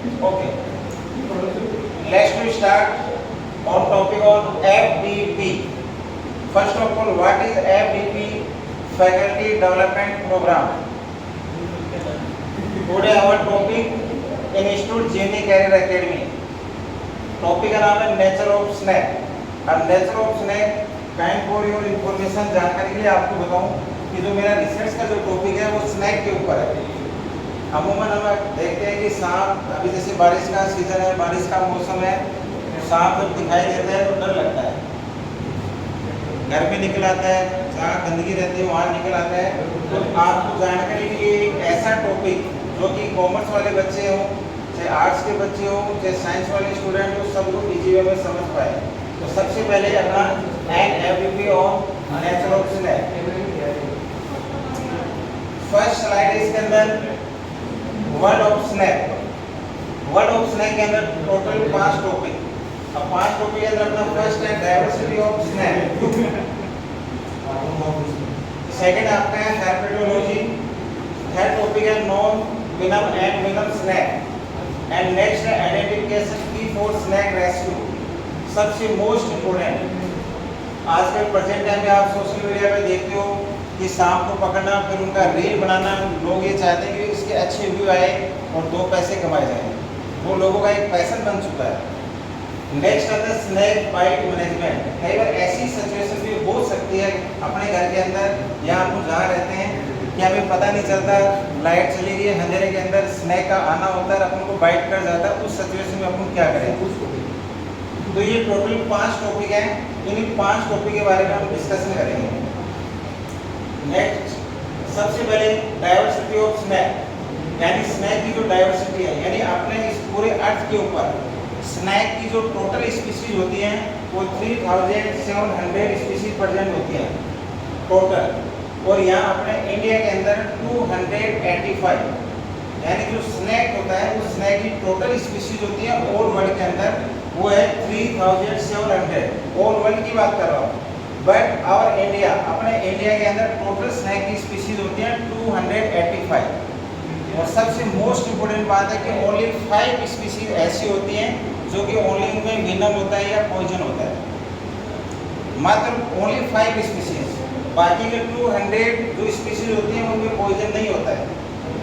Okay, let's to start on topic on FDP. First of all, what is FDP? Faculty Development Program. Today our topic Institute JNE Career Academy. Topic का नाम है nature of snack. अब nature of snack kind for your information जानकारी के लिए आपको बताऊं कि जो मेरा रिसर्च का जो टॉपिक है वो स्नैक के ऊपर है। अमूमन हम देखते हैं कि सांप, अभी जैसे बारिश का सीजन है, बारिश का मौसम है, तो सांप जब दिखाई देता है तो डर लगता है, घर में निकल आता है, जहाँ गंदगी रहती है वहाँ निकल आता है। तो आपको जानकारी के लिए एक ऐसा टॉपिक जो कि कॉमर्स वाले बच्चे हों, चाहे आर्ट्स के बच्चे हो, चाहे साइंस वाले स्टूडेंट हो, सब लोग इजी वे में समझ पाए। तो सबसे पहले अपना FDP on nature of snack. First slide इसके अंदर word of snack. Word of snack के अंदर टोटल 5 टॉपिक। अब 5 टॉपिक के अंदर अपना फर्स्ट है डाइवर्सिटी ऑफ स्नैक। सेकंड आपका है हेर्पेटोलॉजी। थर्ड टॉपिक है non venom and venom snake. And next है आइडेंटिफिकेशन की फॉर स्नैक रेस्क्यू। सबसे मोस्ट इम्पोर्टेंट आजकल प्रेजेंट टाइम में आप सोशल मीडिया पे देखते हो कि सांप को पकड़ना, फिर उनका रील बनाना। लोग ये चाहते हैं कि इसके अच्छे व्यू आए और 2 पैसे कमाए जाएं। वो लोगों का एक पैशन बन चुका है। नेक्स्ट आता है स्नैक बाइट मैनेजमेंट। कई बार ऐसी सिचुएशन भी हो सकती है अपने घर के अंदर या हम जहाँ रहते हैं कि हमें पता नहीं चलता, लाइट चली गई है, अंधेरे के अंदर स्नैक का आना होता है, अपन को बाइट कर जाता है। उस सिचुएशन में अपन क्या करें? तो ये टोटल 5 टॉपिक हैं। इन 5 टॉपिक के बारे में हम डिस्कशन करेंगे। नेक्स्ट, सबसे पहले डाइवर्सिटी ऑफ स्नैक, यानी स्नैक की जो डाइवर्सिटी है, यानी अपने इस पूरे अर्थ के ऊपर स्नैक की जो टोटल स्पीशीज होती हैं वो 3700 स्पीशीज प्रेजेंट होती हैं टोटल। और यहाँ अपने इंडिया के अंदर 285, यानी जो स्नैक होता है वो स्नैक की टोटल स्पीशीज होती है ऑल वर्ल्ड के अंदर वो है 3700। ऑल वर्ल्ड की बात कर रहा हूँ। बट आवर इंडिया, अपने इंडिया के अंदर टोटल स्नैक की स्पीशीज होती है 285। और सबसे मोस्ट इम्पोर्टेंट बात है कि ओनली 5 स्पीशीज ऐसी होती हैं जो कि ओनली उनमें वेनम होता है या पॉइजन होता है। मात्र ओनली 5 स्पीशीज, बाकी के 200 जो स्पीशीज होती हैं उनमें पॉइजन नहीं होता है।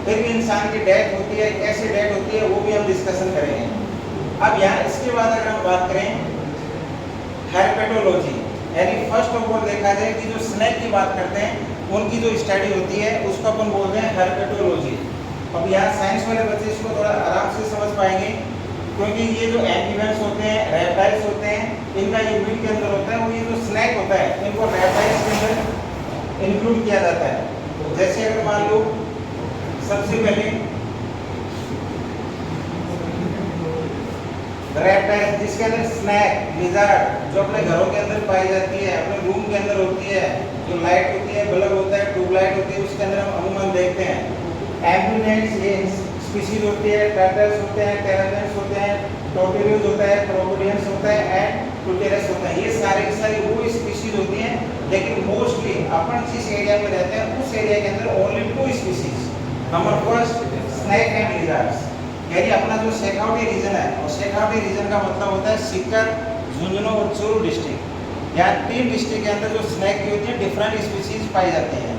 फिर भी इंसान की डेथ होती है, कैसे डेथ होती है वो भी हम डिस्कशन करेंगे। अब यहाँ इसके बाद अगर हम बात करें हेर्पेटोलॉजी, यानी फर्स्ट ऑफ ऑल देखा जाए कि जो स्नैक की बात करते हैं उनकी जो स्टडी होती है उसको अपन बोलते हैं हेर्पेटोलॉजी। अब यहाँ साइंस वाले बच्चे इसको थोड़ा आराम से समझ पाएंगे, क्योंकि ये जो एम्फीबियंस होते हैं, रेप्टाइल्स होते हैं, इनका ये मीट के अंदर होता है, वो ये जो स्नैक होता है इनको रेप्टाइल्स के अंदर इंक्लूड किया जाता है। जैसे अगर मान लो सबसे पहले रेप्टाइल्स जिसके अंदर स्नैक, लिजर्ड जो अपने घरों के अंदर पाई जाती है, अपने रूम के अंदर होती है, जो लाइट होती है, बल्ब होता है, ट्यूबलाइट होती है, उसके अंदर हम अमूमन देखते हैं। एम्फीबियंस ये स्पीशीज होती है, टर्टल्स होते हैं, टेरापेंस होते हैं, टोर्टोइड्स होता है, क्रोकोडियंस होता है एंड ट्यूटेरस होता है। ये सारे के सारे वो स्पीशीज होती हैं, लेकिन मोस्टली अपन जिस एरिया में रहते हैं उस एरिया के अंदर only 2 species. Number first snake and lizards, यानी अपना जो शेखावटी रीजन है, और शेखावटी रीजन का मतलब होता है सीकर, झुंझुनू और चूरू डिस्ट्रिक्ट। यहाँ 3 डिस्ट्रिक्ट के अंदर जो स्नैक की होती है डिफरेंट स्पीशीज पाई जाती हैं।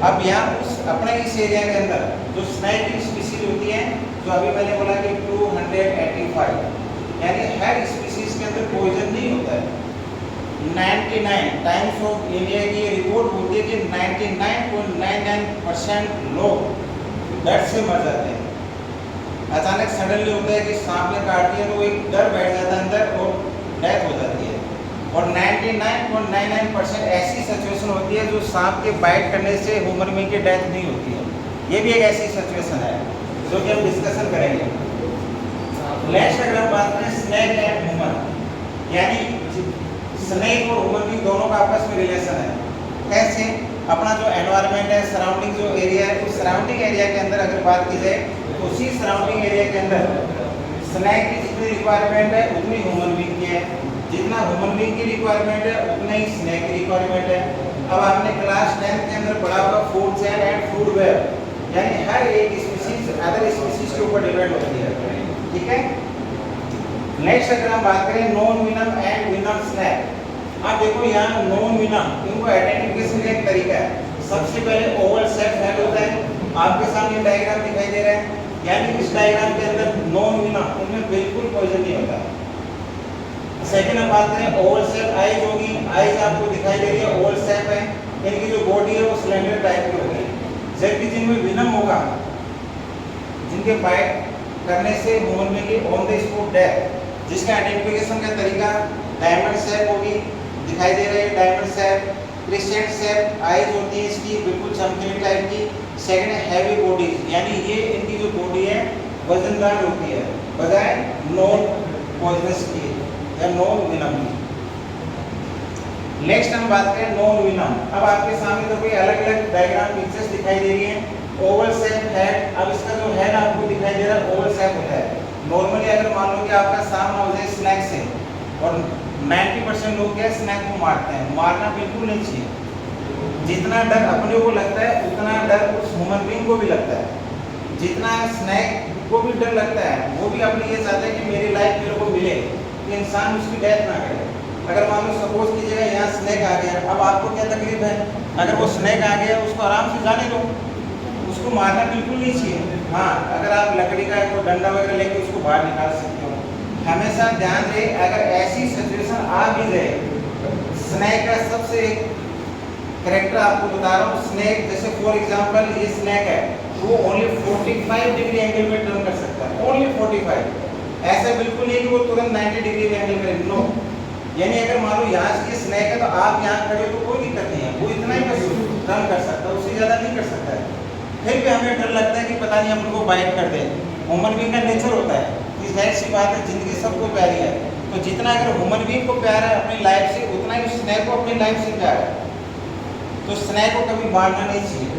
अब यहाँ उस अपने इस एरिया के अंदर जो स्नैक की स्पीशीज होती हैं, जो अभी मैंने बोला कि 285, यानी हर स्पीशीज के अंदर पॉइजन नहीं होता है। 99 टाइम्स ऑफ इंडिया की रिपोर्ट होती है कि 99.99% लोग डर से मर जाते हैं। अचानक सडनली होता है कि सांप ने काट दिया तो एक डर बैठ जाता है अंदर और डेथ हो जाती है। और 99.99% ऐसी सिचुएशन होती है जो सांप के बाइट करने से ह्यूमन बीइंग की डेथ नहीं होती है। ये भी एक ऐसी सिचुएशन है जो कि हम डिस्कशन करेंगे। नेक्स्ट अगर हम बात करें स्नैक एंड ह्यूमन, यानी स्नैक और ह्यूमन बीइंग दोनों का आपस में रिलेशन है। कैसे? अपना जो एनवायरनमेंट है, सराउंडिंग जो एरिया है, उस सराउंडिंग एरिया के अंदर अगर बात की जाए तो उसी सराउंडिंग एरिया के अंदर स्नैक की जितनी रिक्वायरमेंट है उतनी ह्यूमन बीइंग की है, जितना ह्यूमन बीइंग की रिक्वायरमेंट है उतना ही स्नैक की रिक्वायरमेंट है। अब आपने क्लास 10 के अंदर पढ़ा होगा food chain and food web, यानी हर एक स्पीशीज अदर स्पीसीज के ऊपर डिपेंड होती है, ठीक है। नेक्स्ट अगर हम बात करें नॉन विनम एंड विनम स्नैक। आप देखो यहाँ नॉन विनम, इनको आइडेंटिफिकेशन का एक तरीका है। सबसे पहले ओवल शेप हेड होता है, आपके सामने डायग्राम दिखाई दे रहा है, यानी इस डायग्राम के अंदर नॉन विनम, इनमें बिल्कुल पॉइजन नहीं होता। सेकंड हम बात करें ओवल शेप आइज होगी, आइज आपको दिखाई दे रही है ओवल शेप है, इनकी जो बॉडी है वो सिलेंडर टाइप की होगी। जबकि जिनमें विनम होगा, जिनके बाइट करने से ह्यूमन बीइंग की ऑन द स्पॉट डेथ, जिसका आइडेंटिफिकेशन का तरीका डायमंड शेप होगी, दिखाई दे रही है डायमंड शेप, क्रिस्टेंट शेप आइज होती है इसकी बिल्कुल चमकीली टाइप की। सेकंड है हैवी बॉडी, यानी ये इनकी जो बॉडी है वजनदार होती है, बजाय नॉन पॉइजनस की या नॉन विनम की। नेक्स्ट हम बात करें नॉन विनम। अब आपके सामने तो कोई अलग अलग डायग्राम पिक्चर्स दिखाई दे रही हैं। ओवल शेप हेड, अब इसका जो हेड आपको दिखाई दे रहा है ओवल शेप होता है। नॉर्मली अगर मान लो कि आपका सामना हो जाए स्नैक से, और 90% लोग क्या स्नैक को मारते हैं, मारना बिल्कुल नहीं चाहिए। जितना डर अपने को लगता है उतना डर उस ह्यूमन बीइंग को भी लगता है। जितना स्नैक को भी डर लगता है, वो भी अपने ये चाहता है कि मेरी लाइफ मेरे को मिले, कि इंसान उसकी डेथ ना करे। अगर मान लो सपोज कीजिएगा यहाँ स्नैक आ गया, अब आपको क्या तकलीफ है? अगर वो स्नैक आ गया उसको आराम से जाने दो, उसको मारना बिल्कुल नहीं चाहिए। हाँ, अगर आप लकड़ी का कोई डंडा वगैरह लेके उसको बाहर निकाल सकते हो। हमेशा ध्यान रहे, अगर ऐसी सिचुएशन आ भी जाए, स्नैक का सबसे करेक्टर आपको बता रहा हूँ। स्नैक जैसे फॉर एग्जांपल ये स्नैक है, वो ओनली 45 डिग्री एंगल में टर्न कर सकता है, ओनली 45। ऐसा बिल्कुल नहीं कि वो तुरंत 90 डिग्री एंगल में, नो। यानी अगर मान लो यहाँ से स्नैक है तो आप यहाँ खड़े हो तो कोई दिक्कत नहीं है, वो इतना ही बस टर्न कर सकता है, उससे ज़्यादा नहीं कर सकता है। फिर भी हमें डर लगता है कि पता नहीं हम उनको बाइट कर दें। ह्यूमन बीइंग का नेचर होता है कि जाहिर सी बात है जिंदगी सबको प्यारी है, तो जितना अगर ह्यूमन बीइंग को प्यार है अपनी लाइफ से, उतना ही स्नैक को अपनी लाइफ से प्यार है। तो स्नैक को कभी मारना नहीं चाहिए।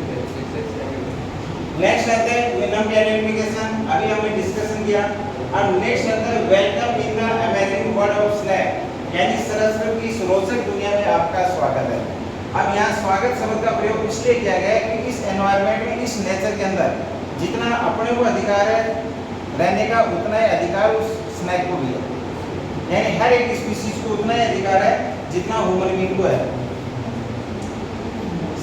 नेक्स्ट आता है विनम की आइडेंटिफिकेशन, अभी हमने डिस्कशन किया। अब नेक्स्ट आता है welcome in the amazing world of snack, यानी सरस्वती की इस रोचक दुनिया में आपका स्वागत है। अब यहाँ स्वागत शब्द का प्रयोग इसलिए किया गया है कि इस एनवायरनमेंट में, इस नेचर के अंदर जितना अपने को अधिकार है रहने का, उतना ही अधिकार उस स्नैक को भी है। यानी हर एक स्पीशीज को उतना ही अधिकार है जितना ह्यूमन बीइंग को है।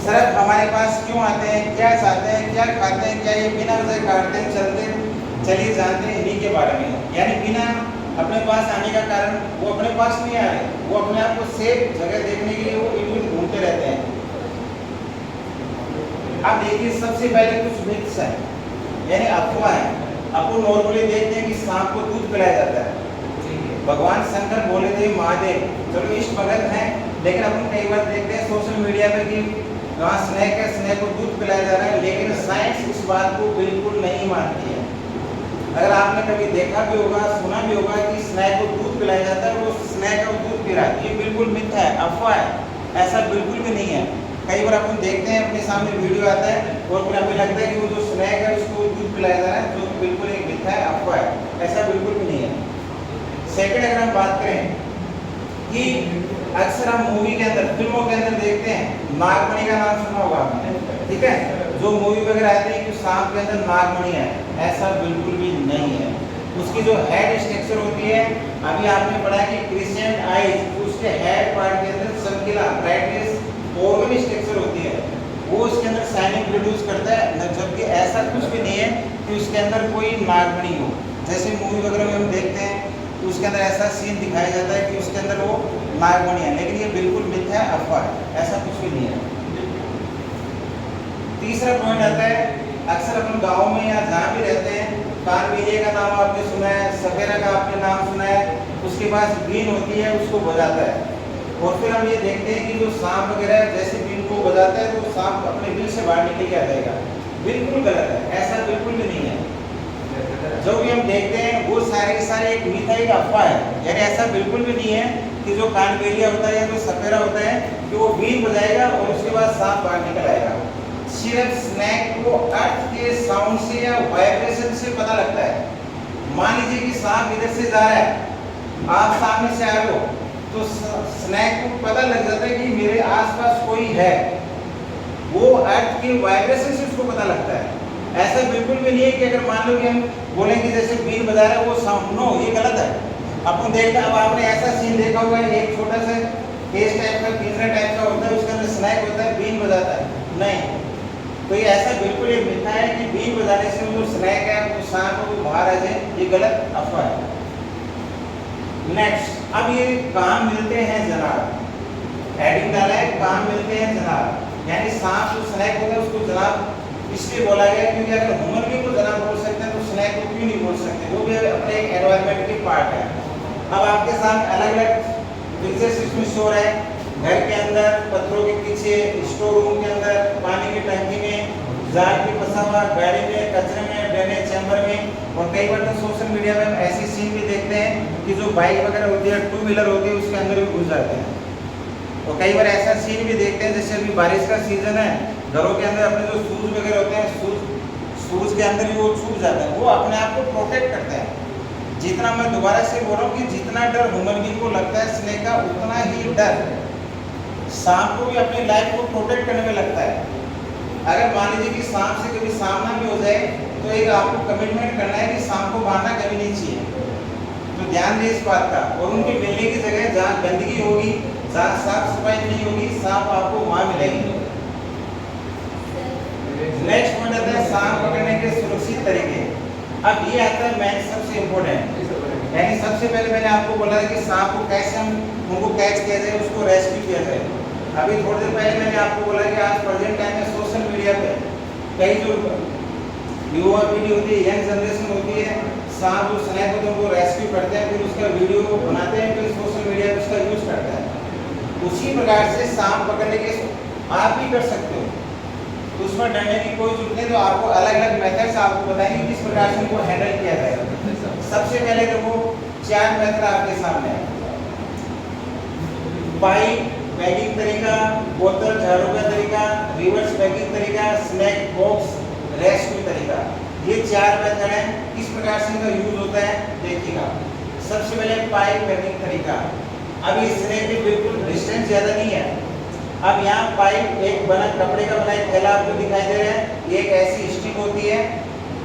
सरब हमारे पास क्यों आते हैं, क्या चाहते हैं, क्या खाते हैं, क्या ये बिना वजह काटते हैं चलते हैं? चलिए जानते हैं इन्हीं के बारे में। यानी बिना अपने पास आने का कारण, वो अपने पास नहीं आ रहे, वो अपने आप को सेफ जगह देखने के लिए वो इधर घूमते रहते हैं। अब देखिए सबसे पहले कुछ मिथ्स है, यानी अफवाह है। आपको नॉर्मली देखते हैं कि सांप को दूध पिलाया जाता है। भगवान शंकर बोले थे महादेव, चलो इष्ट भगत हैं, लेकिन अपन कई बार देखते हैं सोशल मीडिया पे कि वहाँ स्नैक है, स्नैक को दूध पिलाया जा रहा है, लेकिन साइंस इस बात को बिल्कुल नहीं मानती है। अगर आपने कभी देखा भी होगा, सुना भी होगा कि स्नैक को दूध पिलाया जाता है, वो स्नैक को दूध पी रहा है, ये बिल्कुल मिथ्या है, अफवाह है, ऐसा बिल्कुल भी नहीं है। कई बार अपन देखते हैं अपने सामने वीडियो आता है और फिर हमें लगता है कि वो जो स्नैक है उसको दूध पिलाया जा रहा है, जो बिल्कुल एक मिथ्या है, अफवाह है, ऐसा बिल्कुल भी नहीं है। सेकंड अगर हम बात करें कि अक्सर हम मूवी के अंदर, फिल्मों के अंदर देखते हैं, नागमणि का नाम सुना होगा आपने, ठीक है? जो मूवी वगैरह आती है कि सांप के अंदर नागमणि है, ऐसा बिल्कुल भी नहीं है। उसकी जो हेड स्ट्रक्चर होती है, अभी आपने पढ़ा कि क्रिस्टेंट आइज, उसके हेड पार्ट के अंदर चमकीला ब्राइटनेस ऑर्गन स्ट्रक्चर होती है, वो उसके अंदर शाइनिंग प्रोड्यूस करता है। जबकि ऐसा कुछ भी नहीं है कि उसके अंदर कोई नागमणि हो। जैसे मूवी वगैरह में हम देखते हैं तो उसके अंदर ऐसा सीन दिखाया जाता है कि उसके अंदर वो नागमणि है, लेकिन ये बिल्कुल मिथ्या है, अफवाह है, ऐसा कुछ भी नहीं है। तीसरा पॉइंट आता है, अक्सर अपन गाँव में या जहाँ भी रहते हैं, कानबिलिया का नाम आपने सुना है, सफेरा का आपने नाम सुना है, उसके पास बीन होती है, उसको बजाता है। और फिर हम ये देखते हैं कि जो सांप वगैरह जैसे बीन को बजाता है तो सांप अपने बिल से बाहर निकल के आ जाएगा, बिल्कुल गलत है, ऐसा बिल्कुल भी नहीं है। जो भी हम देखते हैं वो सारे के सारे एक मिथ है, एक अफवाह है। यानी ऐसा बिल्कुल भी नहीं है कि जो कानबेलिया होता है या जो सफेरा होता है कि वो बीन बजाएगा और उसके बाद सांप बाहर निकल आएगा। सिर्फ स्नैक को अर्थ के साउंड से या वाइब्रेशन से पता लगता है। मान लीजिए कि सांप इधर से जा रहा है, आप सामने से आ रहे हो, तो स्नैक को पता लग जाता है कि मेरे आसपास कोई है, वो अर्थ के वाइब्रेशन से उसको पता लगता है। ऐसा बिल्कुल भी नहीं है कि अगर मान लो कि हम बोलेंगे जैसे बीन बजा रहा है वो साउंड, नो, ये गलत है। अपन देखते अब आपने ऐसा सीन देखा होगा, एक छोटा सा केस टाइप का पिंजरा टाइप का होता है, उसके अंदर स्नैक होता है, बीन बजाता है, नहीं। तो ये ऐसा बिल्कुल ये मिथ्या है कि बीन बजाने से वो स्नैक है वो सांप वो बाहर आ जाए, ये गलत अफवाह है। नेक्स्ट, अब ये कहाँ मिलते हैं जनाब, हेडिंग डाला है कहाँ मिलते हैं जनाब, यानी सांप जो स्नैक होता है उसको जनाब इसलिए बोला गया क्योंकि अगर ह्यूमन भी को जनाब बोल सकते हैं तो स्नैक को क्यों नहीं बोल सकते, वो भी अपने एक एनवायरनमेंट के पार्ट है। अब आपके साथ अलग अलग पिक्चर्स इसमें शो है, घर के अंदर, पत्थरों के पीछे, स्टोर रूम के अंदर, पानी की टंकी में, जार में फंसा हुआ, गाड़ी में, कचरे में, ड्रेनेज चैम्बर में, और कई बार तो सोशल मीडिया में हम ऐसी सीन भी देखते हैं कि जो बाइक वगैरह होती है, टू व्हीलर होती है, उसके अंदर भी घुस जाते हैं। और कई बार ऐसा सीन भी देखते हैं जैसे अभी बारिश का सीजन है, घरों के अंदर अपने जो शूज वगैरह होते हैं, शूज के अंदर भी वो छूट जाता है, वो अपने आप को प्रोटेक्ट करते हैं। जितना मैं दोबारा से बोल रहा हूँ कि जितना डर ह्यूमन बीइंग को लगता है स्नेक का, उतना ही डर सांप को भी अपनी लाइफ को प्रोटेक्ट करने में लगता है। अगर मान लीजिए कि सांप से कभी सामना भी हो जाए तो एक आपको कमिटमेंट करना है कि सांप को मारना कभी नहीं चाहिए, तो ध्यान दें इस बात का। और उनके मिलने की जगह जहाँ गंदगी होगी, जहाँ साफ सफाई नहीं होगी, सांप आपको वहाँ मिलेंगे। नेक्स्ट पॉइंट आता है सांप पकड़ने के सुरक्षित तरीके। अब ये आता है मैन सबसे इम्पोर्टेंट, यानी सबसे पहले मैंने आपको बोला था कि सांप को कैसे हम उनको कैच किया जाए, उसको रेस्क्यू किया जाए। अभी थोड़ी देर पहले मैंने आपको बोला कि आज प्रेजेंट टाइम में सोशल मीडिया पे कई जो युवा पीढ़ी होती है, यंग जनरेशन होती है, सांप जो स्नैक होते हैं उनको रेस्क्यू करते हैं, फिर उसका वीडियो बनाते हैं, फिर सोशल मीडिया पे उसका यूज करते हैं। उसी प्रकार से सांप पकड़ने के आप भी कर सकते हो, तो उसमें डरने की कोई जरूरत नहीं। तो आपको अलग अलग मेथड्स आपको बताएंगे किस प्रकार से उनको हैंडल किया जाएगा। सबसे पहले देखो 4 मेथड आपके सामने है, पाइप पैकिंग तरीका, बोतल झाड़ू का तरीका, रिवर्स पैकिंग तरीका, स्नैक बॉक्स रेस्क्यू तरीका। ये 4 मेथड हैं, किस प्रकार से इनका यूज होता है देखिएगा। सबसे पहले पाइप पैकिंग तरीका। अब ये स्नैक भी बिल्कुल डिस्टेंस ज़्यादा नहीं है। अब यहाँ पाइप एक बना कपड़े का बना एक थैला आपको दिखाई दे रहा है, एक ऐसी स्टिक होती है,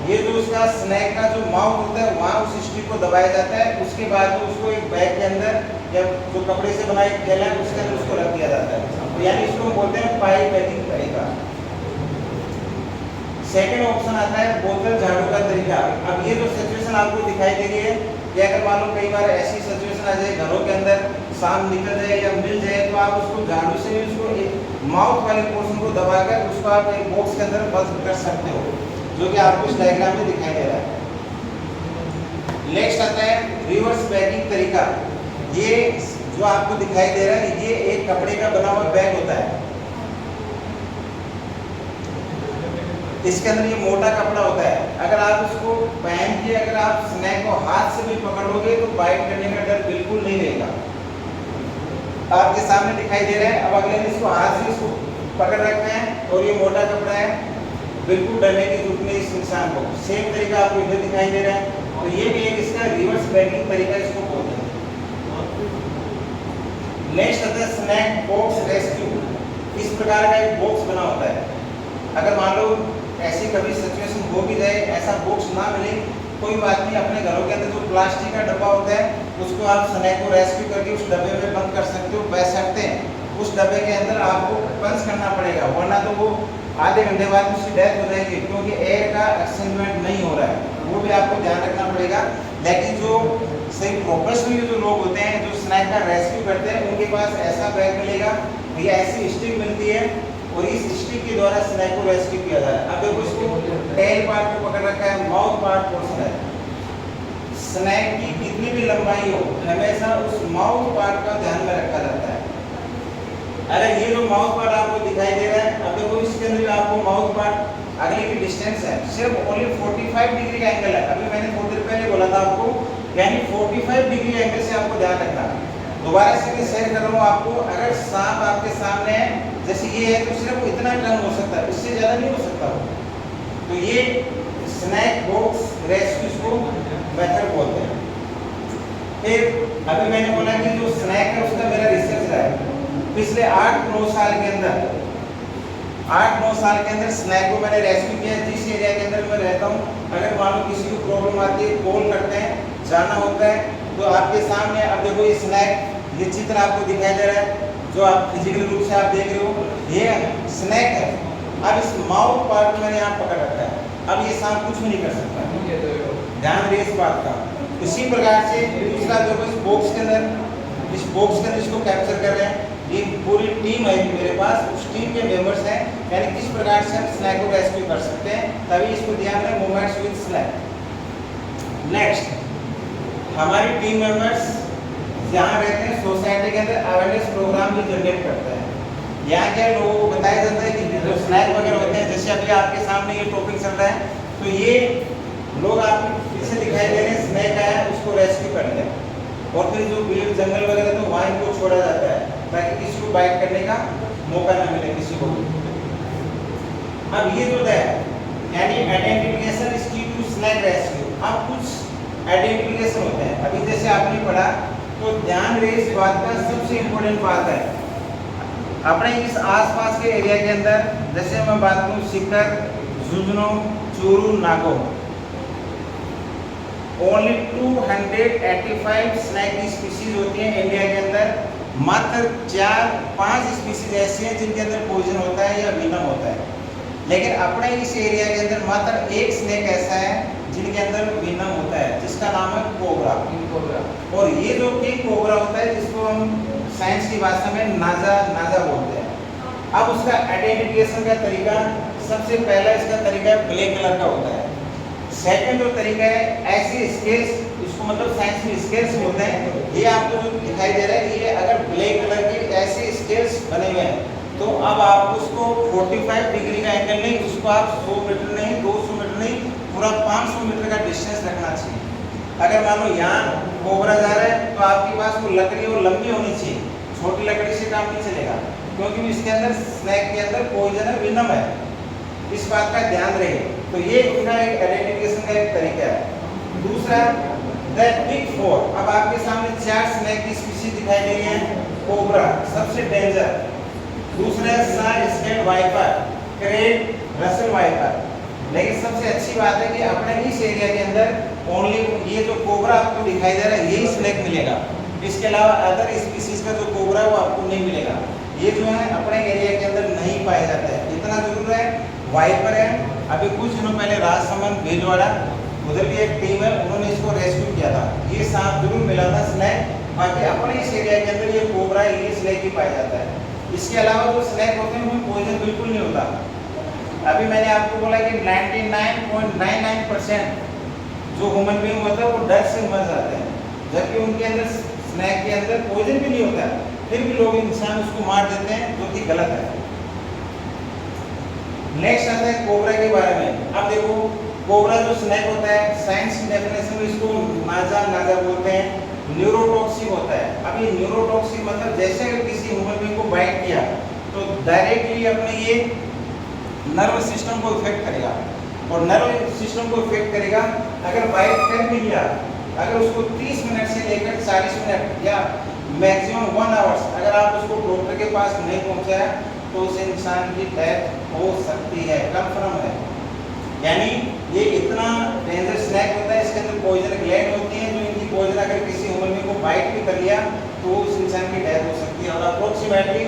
ये जो उसका स्नैक का जो माउथ होता है वहाँ उस स्टिक को दबाया जाता है, उसके बाद उसको एक बैग के अंदर या जो कपड़े से बना एक थैला है उसके अंदर उसको रख दिया जाता है, तो यानी इसको बोलते हैं पाइप पैकिंग तरीका। सेकेंड ऑप्शन आता है बोतल झाड़ू का तरीका। अब ये जो सिचुएशन आपको दिखाई दे रही है, कि अगर मान लो कई बार ऐसी सिचुएशन आ जाए घरों के अंदर सांप निकल जाए या मिल जाए, तो आप उसको झाड़ू से भी उसको एक माउथ वाले पोर्शन को दबाकर उसको आप एक बॉक्स के अंदर बंद कर सकते हो, जो कि आपको इस डायग्राम में दिखाई दे रहा है। नेक्स्ट आता है रिवर्स पैकिंग तरीका। ये जो आपको दिखाई दे रहा है ये एक कपड़े का बना हुआ बैग होता है, इसके अंदर ये मोटा कपड़ा होता है। अगर आप उसको पहन के अगर आप स्नैक को हाथ से भी पकड़ोगे तो बाइट करने का डर बिल्कुल नहीं रहेगा। आपके सामने दिखाई दे रहा है। अब अगले इसको हाथ से इसको पकड़ रखना है और ये मोटा कपड़ा है, बिल्कुल डरने की जरूरत नहीं इस इंसान को। सेम तरीका आपको इधर दिखाई दे रहा है, तो ये भी एक इसका रिवर्स पैकिंग तरीका इसको बोलते हैं। नेक्स्ट आता है स्नैक बॉक्स रेस्क्यू। इस प्रकार का एक बॉक्स बना होता है। अगर मान लो ऐसी कभी सिचुएशन हो भी जाए, ऐसा बॉक्स ना मिले, कोई बात नहीं, अपने घरों के अंदर जो प्लास्टिक का डब्बा होता है उसको आप स्नैक को रेस्क्यू करके उस डब्बे में बंद कर सकते हो, बशर्ते उस डब्बे के अंदर आपको पंच करना पड़ेगा, वरना तो वो आधे घंटे बाद उसकी डेथ हो जाएगी, क्योंकि एयर का एक्सचेंजमेंट नहीं हो रहा है, वो भी आपको ध्यान रखना पड़ेगा। लेकिन जो सही प्रोफेशनली जो लोग होते हैं जो स्नैक का रेस्क्यू करते हैं, उनके पास ऐसा बैग मिलेगा, ये ऐसी स्टिक मिलती है और इस स्टिक के द्वारा स्नैक को रेस्क्यू किया जाए। अब देखो इसको टेल पार्ट को पकड़ रखा है, माउथ पार्ट पोर्शन है। स्नैक की कितनी भी लंबाई हो, हमेशा उस माउथ पार्ट का ध्यान में रखा जाता है। अरे ये जो माउथ पार्ट आपको दिखाई दे रहा है, अब देखो इसके अंदर आपको माउथ पार्ट अगले की डिस्टेंस है, सिर्फ ओनली 45 डिग्री का एंगल है। अभी मैंने थोड़ी देर पहले बोला था आपको, यानी 45 डिग्री एंगल से आपको ध्यान रखना है। दोबारा से मैं शेयर कर रहा हूँ आपको, अगर सांप आपके सामने है जैसे ये है तो सिर्फ इतना टर्न हो सकता है, इससे ज़्यादा नहीं हो सकता। तो ये स्नैक बॉक्स रेस्क्यू को मेथड बोलते हैं। फिर अभी मैंने बोला कि जो स्नैक है उसका मेरा रिसर्च रहा है पिछले 8-9 साल के अंदर 8-9 साल के अंदर स्नैक को मैंने रेस्क्यू किया। जिस एरिया के अंदर मैं रहता हूँ, अगर मान लो किसी को प्रॉब्लम आती है, कॉल करते हैं, जाना होता है, तो आपके सामने अब देखो ये स्नैक, ये चित्र आपको दिखाई दे रहा है, जो आप फिजिकल रूप से आप देख रहे हो, ये स्नैक है। अब इस माउथ पार्ट मैंने यहाँ पकड़ रखा है, अब ये सांप कुछ भी नहीं कर सकता, ध्यान रहे इस बात का। इसी प्रकार से दूसरा देखो, इस बॉक्स के अंदर इसको कैप्चर कर रहे हैं, ये पूरी टीम है मेरे पास, उस टीम के मेंबर्स हैं, यानी किस प्रकार से हम स्नैक को रेस्क्यू कर सकते हैं, तभी इसको दिया हमने मोमेंट्स विद स्नैक। नेक्स्ट, हमारी टीम मेंबर्स जहाँ रहते हैं सोसाइटी के अंदर अवेयरनेस प्रोग्राम भी जनरेट करते हैं। यहाँ क्या लोगों को बताया जाता है कि जो स्नैक वगैरह होते हैं, जैसे अभी आपके सामने ये टॉपिक चल रहा है, तो ये लोग आपको पीछे दिखाई दे रहे हैं, स्नैक आया उसको रेस्क्यू कर लें, और फिर जो भीड़ जंगल वगैरह तो वहाँ इनको छोड़ा जाता है ताकि किसी को बाइट करने का मौका ना मिले किसी को। अब ये जो है यानी आइडेंटिफिकेशन इज की टू स्नैक रेस्क्यू। अब कुछ आइडेंटिफिकेशन होते हैं, अभी जैसे आपने पढ़ा, तो ध्यान रहे इस बात का, सबसे इम्पोर्टेंट बात है अपने इस आसपास के एरिया के अंदर, जैसे मैं बात करूँ सीकर, झुंझुनू, चूरू, नागौर, ओनली 285 स्नैक की स्पीसीज होती हैं इंडिया के अंदर। मात्र 4-5 स्पीसीज ऐसी हैं जिनके अंदर पॉइजन होता है या विनम होता है, लेकिन अपने इस एरिया के अंदर मात्र एक स्नैक ऐसा है जिनके अंदर विनम होता है, जिसका नाम है कोबरा। और ये जो किंग कोबरा होता है, जिसको हम साइंस की भाषा में नाजा बोलते हैं। अब उसका आइडेंटिफिकेशन का तरीका, सबसे पहला इसका तरीका ब्लैक कलर का होता है। सेकंड जो तरीका है, ऐसी स्केल्स, इसको मतलब साइंस में स्केल्स बोलते हैं, ये आपको जो दिखाई दे रहा है, ये अगर ब्लैक कलर की ऐसे स्केल्स बने हुए हैं, तो अब आप उसको 45 डिग्री का एंगल नहीं, उसको आप 100 मीटर नहीं, 200 मीटर नहीं, पूरा 500 मीटर का डिस्टेंस रखना चाहिए। अगर मान लो यहाँ कोबरा जा रहा है, तो आपके पास वो लकड़ी और लंबी होनी चाहिए, छोटी लकड़ी से काम नहीं चलेगा, क्योंकि इसके अंदर स्नैक के अंदर पॉइजन है, विनम है, इस बात का ध्यान रहे। तो ये इनका एक आइडेंटिफिकेशन का एक तरीका है। दूसरा, द बिग फोर। अब आपके सामने 4 स्नैक की स्पीशीज दिखाई दे रही है। कोबरा सबसे डेंजर, दूसरा scaled viper, crate, Russell viper. लेकिन सबसे अच्छी बात है कि अपने इस एरिया के अंदर ओनली ये जो कोबरा आपको दिखाई दे रहा है, यही स्नैक मिलेगा, इसके अलावा अदर स्पीशीज का जो कोबरा है वो आपको नहीं मिलेगा। ये जो है अपने एरिया के अंदर नहीं पाया जाता है, इतना जरूर है। वाइपर है, अभी कुछ दिनों पहले राजसमंद भीलवाड़ा, उधर भी एक टीम है, उन्होंने इसको रेस्क्यू किया था, ये सांप जरूर मिला था स्नैक। बाकी अपने इस एरिया के अंदर ये कोबरा है, ये स्नैक ही पाया जाता है। इसके अलावा जो स्नैक होते हैं उनमें पॉइजन बिल्कुल नहीं होता। अभी मैंने आपको बोला कि 99.99% जो ह्यूमन बीइंग होता है वो डर से मर जाते हैं, जबकि उनके अंदर स्नैक के अंदर पॉइजन भी नहीं होता, फिर भी लोग इंसान उसको मार देते हैं, जो कि गलत है। नेक्स्ट आता है कोबरा के बारे में। अब देखो, कोबरा जो स्नैक होता है, साइंस की डेफिनेशन में इसको नाजा बोलते हैं, न्यूरोटॉक्सिक होता है। अब ये न्यूरोटॉक्सिक मतलब जैसे अगर किसी ह्यूमन बीइंग को बाइट किया तो डायरेक्टली अपने ये नर्व सिस्टम को इफेक्ट करेगा, और नर्व सिस्टम को इफेक्ट करेगा। अगर बाइट कर भी लिया, अगर उसको 30 मिनट से लेकर 40 मिनट या मैक्सिमम 1 आवर्स अगर आप उसको डॉक्टर के पास नहीं पहुंचाया, तो उस इंसान की डेथ हो सकती है, कंफर्म है। यानी ये इतना डेंजर स्नैक होता है, इसके अंदर पॉइजन ग्लैंड होती है, जो इनकी पॉइजन अगर किसी ह्यूमन बीइंग को बाइट भी कर लिया तो उस इंसान की डेथ हो सकती है। और अप्रोक्सीमेटली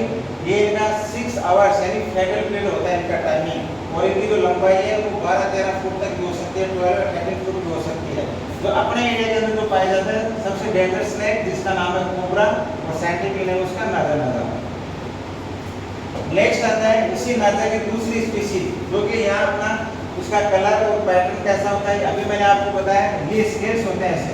ये इनका 6 आवर्स यानी फेटल पीरियड होता है इनका टाइमिंग, और इनकी जो लंबाई है वो 12-13 फुट तक भी हो सकती है, 12-13 फुट भी हो सकती है। तो अपने एरिया के अंदर जो पाया जाता है सबसे डेंजर स्नैक, जिसका नाम है कोबरा, और साइंटिफिक नेम उसका नाजा। नेक्स्ट आता है इसी नाजा की दूसरी स्पीशीज, जो कि यहाँ अपना उसका कलर और पैटर्न कैसा होता है, अभी मैंने आपको बताया, ये स्केल्स होते हैं ऐसे।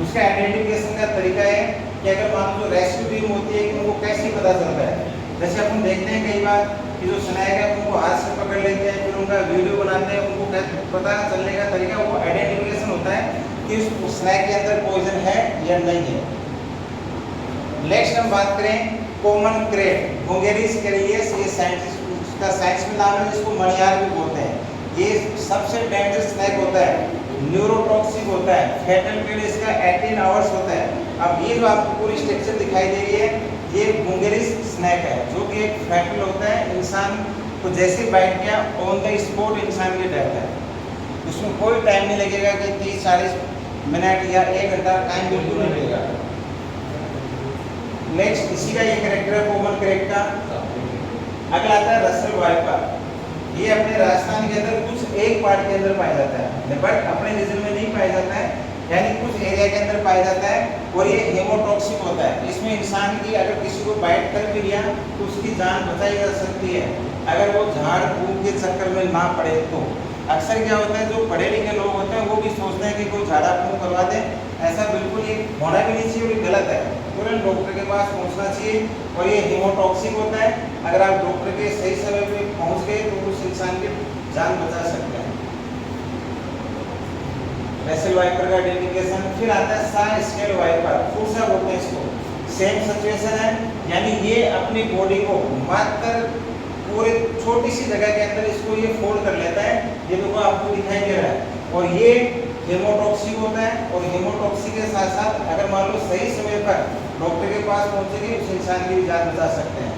उसका आइडेंटिफिकेशन का तरीका है कि अगर मान लो रेस्क्यू टीम होती है कि उनको कैसे पता चलता है, जैसे अपन देखते हैं कई बार कि जो स्नैक है उनको हाथ से पकड़ लेते हैं, फिर उनका वीडियो बनाते हैं, उनको पता चलने का तरीका वो आइडेंटिफिकेशन होता है कि उस स्नैक के अंदर पॉइजन है या नहीं है। नेक्स्ट हम बात करें कॉमन क्रेट, गुंगेरिस कैरियस, ये साइंस में नाम है, जिसको मणियार भी बोलते हैं। ये सबसे डेंजर स्नैक होता है, न्यूरोटॉक्सिक होता है, फेटल पीरियड इसका 18 आवर्स होता है। अब ये जो आपको पूरी स्ट्रक्चर दिखाई दे रही है, ये गुंगेरिस स्नैक है, जो कि एक फेटल होता है, इंसान तो जैसे बाइट किया ऑन द स्पॉट इंसान की डेथ है, उसमें कोई टाइम नहीं लगेगा कि 30-40 मिनट या 1 घंटा, टाइम बिल्कुल नहीं लगेगा। नेक्स्ट इसी का ये करेक्टर है, कॉमन करेक्टर। अगला आता है रसल वाइपर। ये अपने राजस्थान के अंदर कुछ एक पार्ट के अंदर पाया जाता है, बट अपने रीजन में नहीं पाया जाता है, यानी कुछ एरिया के अंदर पाया जाता है। और ये हेमोटॉक्सिक होता है। इसमें इंसान की अगर किसी को बाइट कर भी लिया तो उसकी जान बचाई जा सकती है, अगर वो झाड़ फूक के चक्कर में ना पड़े तो। अक्सर क्या होता है, जो पढ़े लिखे लोग होते हैं वो भी सोचते हैं कि कोई झाड़ा फूक करवा दे, ऐसा बिल्कुल ये होना भी नहीं चाहिए और ये गलत है। तुरंत डॉक्टर के पास पहुंचना चाहिए। और ये हेमोटॉक्सिक होता है, अगर आप डॉक्टर के सही समय पे पहुंच गए तो उस इंसान की जान बचा सकते हैं। रेसल वाइपर का आइडेंटिफिकेशन। फिर आता है साई स्केल वाइपर, फुर्सा बोलते हैं इसको। सेम सिचुएशन है, यानी ये अपनी बॉडी को मात्र पूरे छोटी सी जगह के अंदर इसको ये फोल्ड कर लेता है, ये देखो आपको दिखाई दे रहा है। और ये हेमोटॉक्सिक होता है। और हेमोटॉक्सिक के साथ साथ अगर मान लो सही समय पर डॉक्टर के पास पहुंचेगी, उस इंसान की भी जान बचा सकते हैं।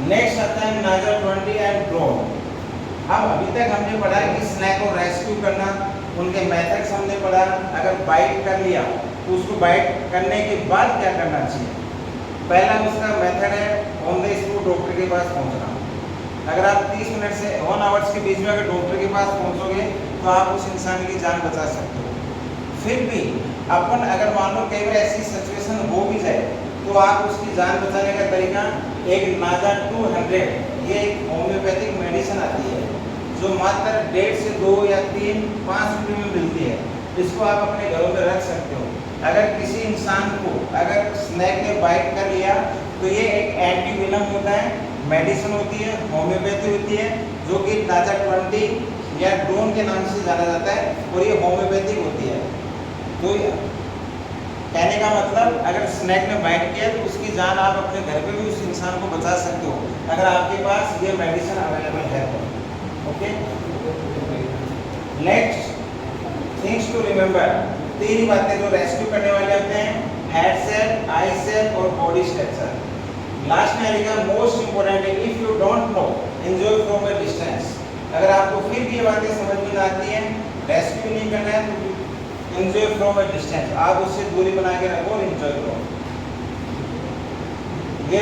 नेक्स्ट आता है नाइजर 20 एंड ड्रोन। अब अभी तक हमने पढ़ा कि स्नैक को रेस्क्यू करना, उनके मेथड्स हमने पढ़ा। अगर बाइट कर लिया तो उसको बाइट करने के बाद क्या करना चाहिए। पहला उसका मेथड है ऑन द स्पॉट डॉक्टर के पास पहुंचना। अगर आप 30 मिनट से 1 आवर्स के बीच में अगर डॉक्टर के पास पहुंचोगे तो आप उस इंसान की जान बचा सकते हो। फिर भी अपन अगर मान लो कई बार ऐसी सिचुएशन हो भी जाए तो आप उसकी जान बचाने का तरीका, एक नाजा 200, ये एक होम्योपैथिक मेडिसिन आती है जो मात्र 1.5 से 2 या 3-5 रुपये में मिलती है। इसको आप अपने घरों में रख सकते हो। अगर किसी इंसान को अगर स्नैक ने बाइट कर लिया तो ये एक एंटीवेनम होता है, मेडिसिन होती है, होम्योपैथी होती है, जो कि नाजा 20 या ड्रोन के नाम से जाना जाता है। और ये होम्योपैथिक होती है। तो कहने का मतलब, अगर स्नैक ने बाइट किया तो उसकी जान आप अपने घर पे भी उस इंसान को बचा सकते हो, अगर आपके पास ये मेडिसिन अवेलेबल है तो। Okay, next things to remember. 3 बातें जो रेस्क्यू करने वाले होते हैं, हेड सेल, आई सेल और बॉडी स्ट्रक्चर। लास्ट में आएगा मोस्ट इंपोर्टेंट है, if you don't know enjoy from a distance. अगर आपको फिर भी ये बातें समझ में ना आती हैं, रेस्क्यू नहीं करना है तो एंजॉय फ्रॉम अ डिस्टेंस, आप उससे दूरी बना के रखो और एंजॉय करो। ये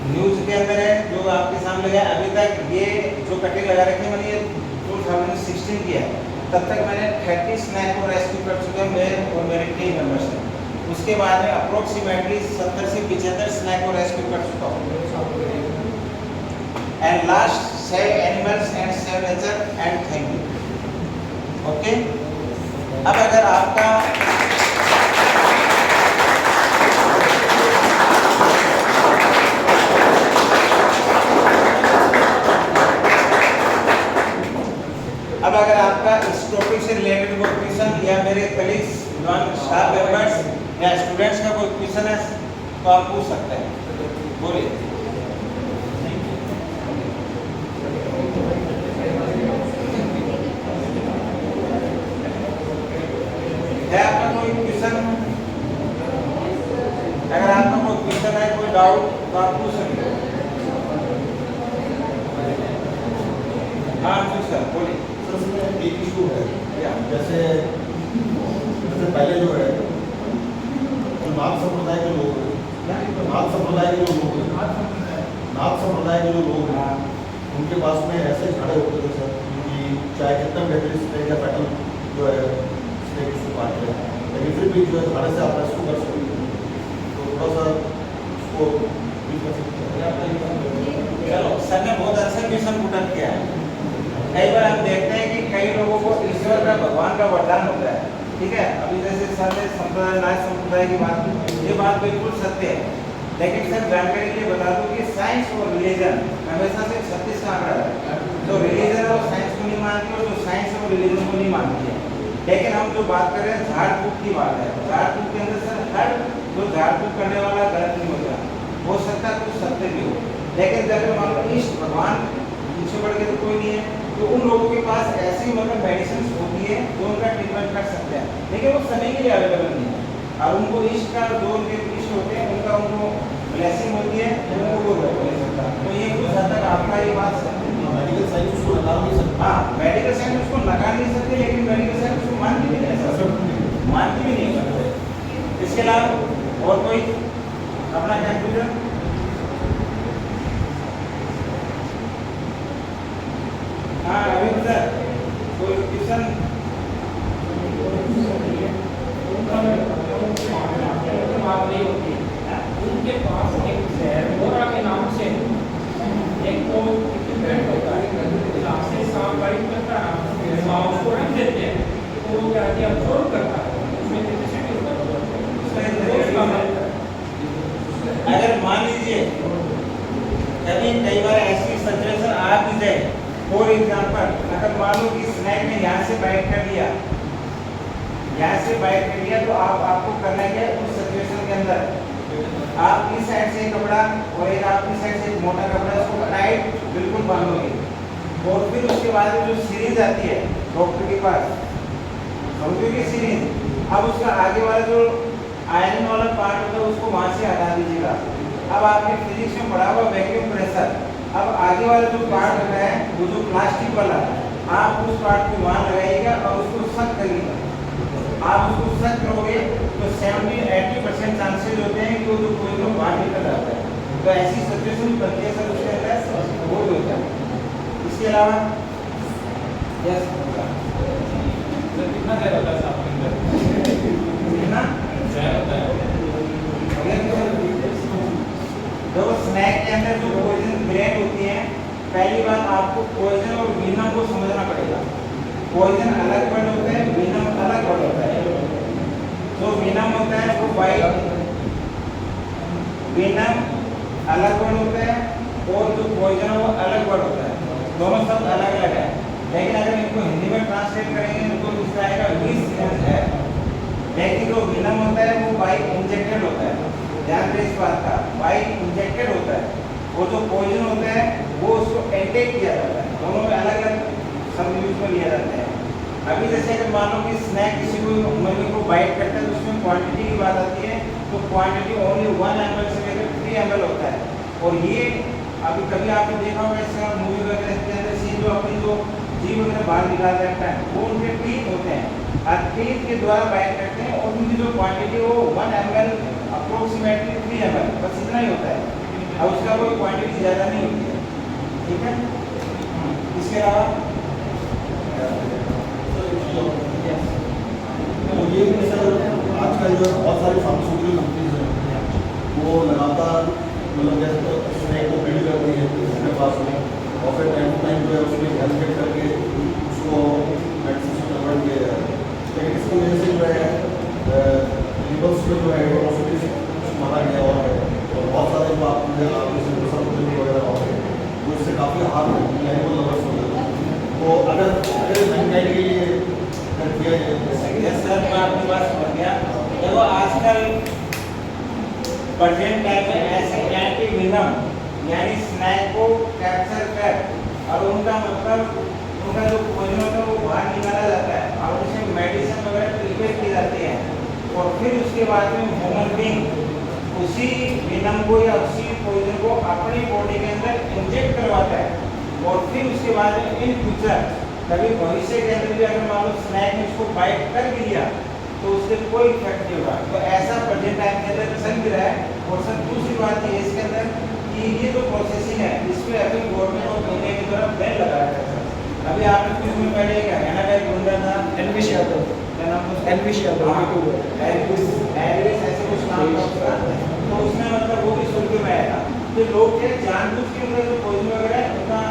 न्यूज़ के अंदर है जो आपके सामने है। अभी तक ये जो कटिंग लगा रखी है मैंने, ये 2016 की है। तब तक मैंने 30 स्नैक को रेस्क्यू कर चुके हैं, मैं और मेरे टीम मेंबर्स हैं। उसके बाद में अप्रोक्सीमेटली 70 से 75 स्नैक को रेस्क्यू कर चुका हूँ। And last, save animals and save nature and thank you. Okay, अब अगर आपका इस टॉपिक से रिलेटेड कोई क्वेश्चन या मेरे कलीग्स, स्टाफ मेंबर्स या स्टूडेंट्स का कोई क्वेश्चन है तो आप पूछ सकते हैं, बोलिए। है आपका कोई क्वेश्चन? अगर आपका कोई क्वेश्चन है, कोई डाउट, तो आप पूछ सकते हो। हाँ जी सर, बोलिए। एक इशू है, जैसे पहले जो है नाथ संप्रदाय के लोग हैं, नाथ संप्रदाय के जो लोग हैं उनके पास में ऐसे झाड़े होते थे सर कि चाहे कितना बेहतरीन स्नेक या पैटर्न जो है स्नेक उसको काट ले, लेकिन फिर भी जो है झाड़े से आप रेस्क्यू कर सकते हैं। तो थोड़ा सा उसको चलो, सर ने बहुत अच्छा क्वेश्चन पुट किया है। कई बार हम देखते हैं कि कई लोगों को ईश्वर का, भगवान का वरदान होता है, ठीक है। अभी जैसे सर ने संप्रदाय, नाथ संप्रदाय की बात, ये बात बिल्कुल सत्य है। लेकिन सर जानकारी के लिए बता दूं कि साइंस और रिलीजन हमेशा से 36 का आंकड़ा है। जो रिलीजन और साइंस को नहीं मानती और जो साइंस और रिलीजन को नहीं मानती है। लेकिन हम जो बात कर रहे हैं झाड़ फूक की बात है। झाड़ फूक के अंदर सर हर जो झाड़ फूक करने वाला गलत नहीं होता, हो सकता है कुछ सत्य भी हो। लेकिन जब मान लो इष्ट भगवान उनसे बढ़ के तो कोई नहीं है, तो उन लोगों के पास ऐसी मतलब मेडिसिन होती है जो उनका ट्रीटमेंट कर सकते हैं, लेकिन वो समय के लिए अवेलेबल नहीं है। और उनको इष्ट का, जो उनके इष्ट होते हैं उनका उनको ब्लेसिंग होती है, उनको वो रोक ले सकते हैं। तो ये कुछ हद तक आपका ये बात सही है। मेडिकल साइंस उसको लगा नहीं सकता। हाँ, मेडिकल साइंस उसको लगा नहीं सकते, लेकिन मेडिकल साइंस उसको मान भी नहीं सकते, मान भी नहीं सकते। इसके अलावा और कोई अपना कंफ्यूजन? हाँ अभी सर कोई क्वेश्चन? उनके पास एक जहरमोरा के नाम से एक तो इक्विपमेंट होता है, से सांप बाइट करता है, सांप को रख देते हैं तो वो क्या है अब्सॉर्ब करता है, उसमें कैपेसिटी होता है। अगर मान लीजिए कभी कई बार ऐसी सिचुएशन आ भी जाए, फॉर एग्जांपल अगर मान लो कि स्नैक ने यहाँ से बाइट कर लिया, यहाँ से बाइट कर लिया, तो आपको करना क्या है उस सिचुएशन के अंदर आप इस साइड से एक कपड़ा और एक आप इस साइड से एक मोटा कपड़ा इसको टाइट बिल्कुल बांधोगे, और फिर उसके बाद जो सीरीज आती है डॉक्टर के पास, समझोगे सीरीज, अब उसका आगे वाला जो आयरन वाला पार्ट होता है उसको वहां से हटा दीजिएगा। अब आपने फिजिक्स में पढ़ा हुआ वैक्यूम प्रेशर, अब आगे वाला जो पार्ट होता है वो जो प्लास्टिक वाला, आप उस पार्ट को वहां लगाइएगा और उसको सक करिएगा। आप उसको सक करोगे तो 70-80% चांसेस होते हैं कि वो जो कोई लोग बाहर निकल जाता है। तो ऐसी सिचुएशन बनती है सर, उसके अंदर वो होता है। इसके अलावा यस कितना देर होता है सांप के अंदर? कितना जहर होता है देखो स्नैक के अंदर जो पॉइजन ग्रेड होती है, पहली बात आपको पॉइजन और वीनम को समझना पड़ेगा। पॉइजन अलग वर्ड होता है, वीनम अलग वर्ड होता है। जो वीनम होता है वो वाइट, वीनम अलग वर्ड होता है और जो पॉइजन है वो अलग वर्ड होता है, दोनों शब्द अलग अलग है। लेकिन अगर इनको हिंदी में ट्रांसलेट करेंगे तो इसका आएगा विष है, लेकिन जो वीनम होता है वो बाइक इंजेक्टेड होता है, ध्यान दें इस बात का, बाइक इंजेक्टेड होता है, और जो पॉइजन होता है वो उसको इंटेक किया जाता है, दोनों में अलग अलग शब्द यूज में लिया जाता है। अभी जैसे अगर मान लो कि स्नैक किसी को मुर्गे को बाइट करता है तो उसमें क्वांटिटी की बात आती है, तो क्वांटिटी ओनली 1 ml से लेकर 3 ml होता है। और ये अभी कभी आपने देखा होगा इसका मूवी वगैरह के अंदर सीन जो अपनी जो जीव वगैरह बाहर निकाल देता है वो उनके टीथ होते हैं, और टीथ के द्वारा बाइट करते हैं, और उनकी जो क्वांटिटी वो 1 ml अप्रोक्सीमेटली 3 ml बस इतना ही होता है, और उसका कोई क्वांटिटी ज़्यादा नहीं होती है। ठीक है, इसके अलावा तो ये सर आजकल जो बहुत सारी फार्मास्यूटिकल कंपनीज हैं वो लगातार मतलब जैसे स्नैक को बिल्ड करती है अपने पास में, और फिर टाइम टू टाइम जो है उसमें हेल्प करके उसको मेडिसिन में कन्वर्ट किया जाए। लेकिन इसकी वजह से जो है लिवर्स में जो है हॉस्पिटल मारा गया और बहुत सारे जो आप वगैरह और वो इससे काफ़ी हार्म एनिमल लवर्स हो गए। तो अगर मैनकाइंड के लिए किया जाए, सर मैं आपकी बात समझ गया। देखो आजकल प्रेजेंट टाइम में ऐसे एंटी विनम यानी स्नैक को कैप्चर कर और उनका मतलब उनका जो पॉइजन होता है वो बाहर निकाला जाता है और उसमें मेडिसिन वगैरह प्रिपेयर की जाती है, और फिर उसके बाद में ह्यूमन बीइंग उसी विनम को या उसी पॉइजन को अपनी बॉडी के अंदर इंजेक्ट करवाता है, और फिर उसके बाद में इन फ्यूचर कभी भविष्य के अंदर भी अगर मान लो स्नैक ने उसको बाइट कर भी लिया तो उससे कोई इफेक्ट नहीं होगा। तो ऐसा प्रेजेंट टाइम के अंदर चल भी रहा है। और सर दूसरी बात ये इसके अंदर कि ये जो प्रोसेसिंग है इस पर अभी गवर्नमेंट ऑफ इंडिया की तरफ बैन लगाया है सर। अभी आपने कुछ दिन पहले क्या है ना ढूंढा था एलविश यादव, क्या नाम उसका? एलविश यादव एलविश ऐसे कुछ नाम था उसका, तो उसमें मतलब वो भी सुन के मैं आया था। तो लोग क्या जानबूझ के उनका जो पॉइजन वगैरह है उनका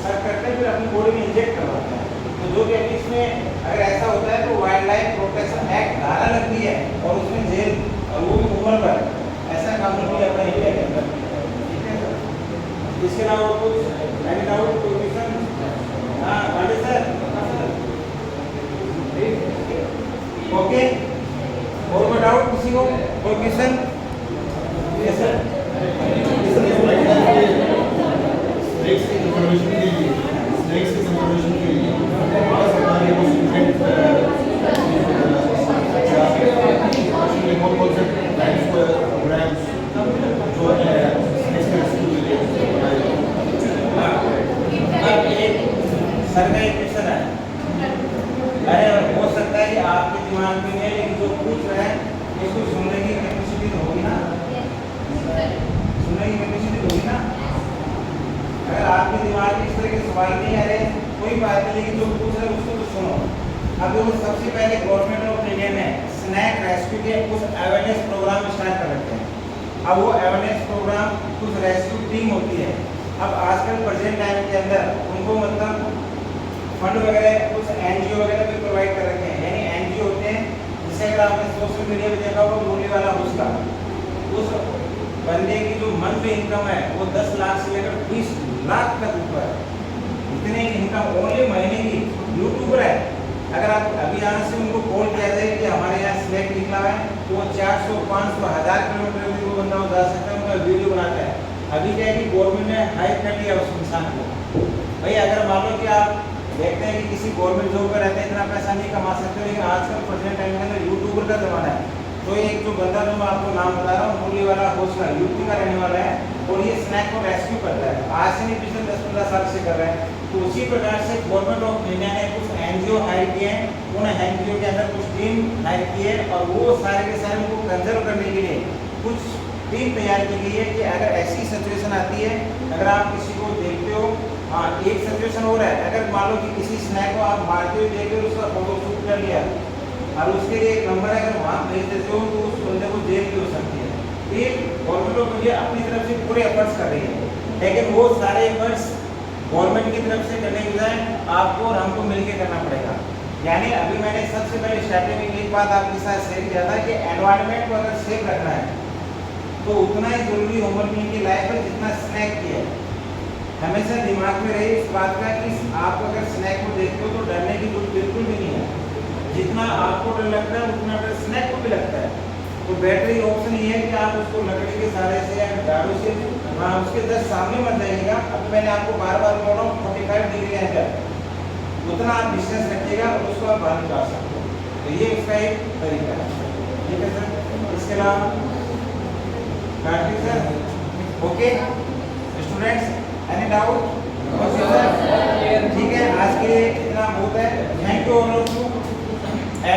सर्च करते हैं, फिर अपनी बॉडी में इंजेक्ट करवाते हैं। तो जो कि अभी इसमें अगर ऐसा होता है तो वाइल्ड लाइफ प्रोटेक्शन एक्ट धारा लगती है और उसमें जेल, और वो भी उम्र पर, ऐसा कानून भी अपना इंडिया के अंदर। ठीक है सर, इसके अलावा कुछ एनी डाउट कोई क्वेश्चन? हाँ पांडे सर, ओके, और कोई डाउट किसी को, कोई क्वेश्चन? Yes sir. स्नेक्स की कंजर्वेशन के लिए भारत सरकार ने कुछ डिफरेंट प्रोग्राम्स जो है स्नेक्स के रेस्क्यू के लिए बनाए दिमाग में नहीं है, लेकिन जो पूछ रहा है इसको सुनने की कैपेसिटी तो होगी ना, सुनने की कैपेसिटी होगी ना। अगर आपके दिमाग में इस तरह के सवाल नहीं आ रहे कोई बात नहीं, लेकिन जो पूछ रहे उसको तो सुनो। अब वो सबसे पहले गवर्नमेंट ऑफ इंडिया ने स्नैक रेस्क्यू के कुछ अवेयरनेस प्रोग्राम स्टार्ट कर रखे हैं। अब वो अवेयरनेस प्रोग्राम कुछ रेस्क्यू टीम होती है। अब आजकल प्रेजेंट टाइम के अंदर उनको मतलब फंड वगैरह कुछ एनजीओ वगैरह भी प्रोवाइड कर रखे हैं, यानी एनजीओ होते हैं जिसे अगर आपने सोशल मीडिया पे देखा होगा बोली वाला उसका उस बंदे की जो मंथली इनकम है वो 10 लाख से लेकर 20 लाख तक ऊपर है, इतने इनकम ओनली महीने की। यूट्यूबर है, अगर आप अभी यहाँ से उनको कॉल किया जाए कि हमारे यहाँ स्नैक निकला है तो वो 400 500 1000 किलोमीटर भी वो बंदा जा सकता है, उनका वीडियो बनाता है। अभी क्या है कि गवर्नमेंट ने हाइक कर लिया उस इंसान को। भाई अगर मान लो कि आप देखते हैं कि किसी गवर्नमेंट जॉब पर रहते हैं इतना पैसा नहीं कमा सकते, लेकिन आजकल प्रेजेंट टाइम के अंदर यूट्यूबर का जमाना है। तो एक जो बंदा जो मैं आपको नाम बता रहा हूँ मूली वाला हौसला यूपी का रहने वाला है और ये स्नैक को रेस्क्यू करता है, आज से नहीं पिछले 10-15 साल से कर रहा है। तो उसी प्रकार से गवर्नमेंट ऑफ इंडिया ने कुछ एनजीओ हायर किए हैं, उन एनजीओ के अंदर कुछ टीम हायर की है और वो सारे के सारे उनको कंजर्व करने के लिए कुछ टीम तैयार की गई है कि अगर ऐसी सिचुएशन आती है, अगर आप किसी को देखते हो, हाँ एक सिचुएशन हो रहा है, अगर मान लो कि किसी स्नैक को आप मारते हुए देख रहे हो, उसका फोटो शूट कर लिया और उसके लिए एक नंबर है, अगर वहाँ भेज देते हो तो उस बंदे को जेल भी हो सकती है। ये गवर्नमेंट ऑफ इंडिया अपनी तरफ से पूरे एफर्ट्स कर रही है, लेकिन वो सारे एफर्ट्स गवर्नमेंट की तरफ से करने के बजाय आपको और हमको मिलकर करना पड़ेगा। यानी अभी मैंने सबसे पहले स्टार्टिंग में एक बात आपके साथ शेयर किया था कि एनवायरनमेंट को अगर सेफ रखना है तो उतना ही जरूरी ह्यूमन बीइंग की लाइफ है जितना स्नैक की है। हमेशा दिमाग में रहे इस बात का कि आप अगर स्नैक को देखते हो तो डरने की जरूरत बिल्कुल भी नहीं है, जितना आपको डर लगता है उतना डर स्नैक को भी लगता है। तो बेटर ऑप्शन ये है कि आप उसको लकड़ी के सहारे से या झाड़ू से उसके जस्ट सामने मत जाइएगा। अब मैंने आपको बार बार बोल रहा हूँ 45 डिग्री के अंदर उतना आप डिस्टेंस रखिएगा और उसको आप बाहर निकाल सकते हो। तो ये उसका एक तरीका है, ठीक है सर। इसके अलावा Kartik sir, okay students, any doubt? ठीक है, आज के लिए इतना बहुत है। Thank you all of you.